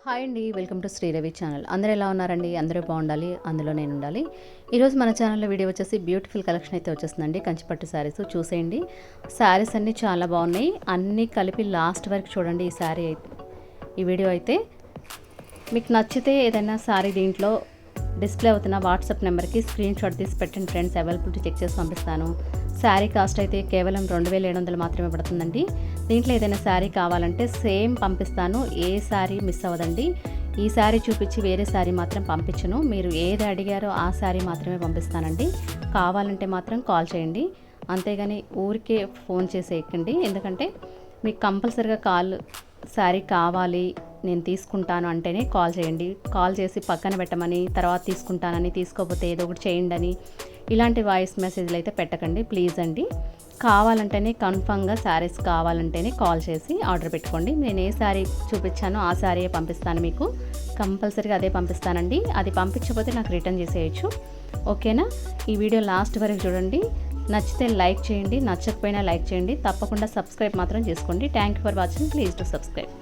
Hi అండి, welcome to శ్రీరవి channel. అందరూ ఎలా ఉన్నారండి? అందరూ బాగుండాలి, అందులో నేను ఉండాలి. ఈరోజు మన ఛానల్లో వీడియో వచ్చేసి బ్యూటిఫుల్ కలెక్షన్ అయితే వచ్చేస్తుందండి. కంచిపట్టు శారీస్ చూసేయండి. శారీస్ అన్నీ చాలా బాగున్నాయి. అన్నీ కలిపి లాస్ట్ వరకు చూడండి. ఈ వీడియో అయితే మీకు నచ్చితే ఏదైనా శారీ దీంట్లో డిస్ప్లే అవుతున్న వాట్సాప్ నెంబర్కి స్క్రీన్ షాట్ తీసి పెట్టండి ఫ్రెండ్స్. అవైలబిలిటీ చెక్ చేసి పంపిస్తాను. శారీ కాస్ట్ అయితే కేవలం 2700 మాత్రమే పడుతుందండి. దీంట్లో ఏదైనా శారీ కావాలంటే సేమ్ పంపిస్తాను. ఏ శారీ మిస్ అవ్వదండి. ఈ శారీ చూపించి వేరే శారీ మాత్రం పంపించను. మీరు ఏది అడిగారో ఆ శారీ మాత్రమే పంపిస్తానండి. కావాలంటే మాత్రం కాల్ చేయండి. అంతేగాని ఊరికే ఫోన్ చేసేయకండి. ఎందుకంటే మీకు కంపల్సరీగా శారీ కావాలి, నేను తీసుకుంటాను అంటేనే కాల్ చేయండి. కాల్ చేసి పక్కన పెట్టమని, తర్వాత తీసుకుంటానని, తీసుకోకపోతే ఏదో ఒకటి చేయండి అని ఇలాంటి వాయిస్ మెసేజ్లు అయితే పెట్టకండి ప్లీజ్ అండి. కావాలంటేనే కన్ఫామ్గా శారీస్ కావాలంటేనే కాల్ చేసి ఆర్డర్ పెట్టుకోండి. నేను ఏ శారీ చూపించానో ఆ శారీయే పంపిస్తాను. మీకు కంపల్సరీగా అదే పంపిస్తానండి. అది పంపించకపోతే నాకు రిటర్న్ చేసేయచ్చు. ఓకేనా? ఈ వీడియో లాస్ట్ వరకు చూడండి. నచ్చితే లైక్ చేయండి, నచ్చకపోయినా లైక్ చేయండి. తప్పకుండా సబ్స్క్రైబ్ మాత్రం చేసుకోండి. Thank you for watching. Please to subscribe.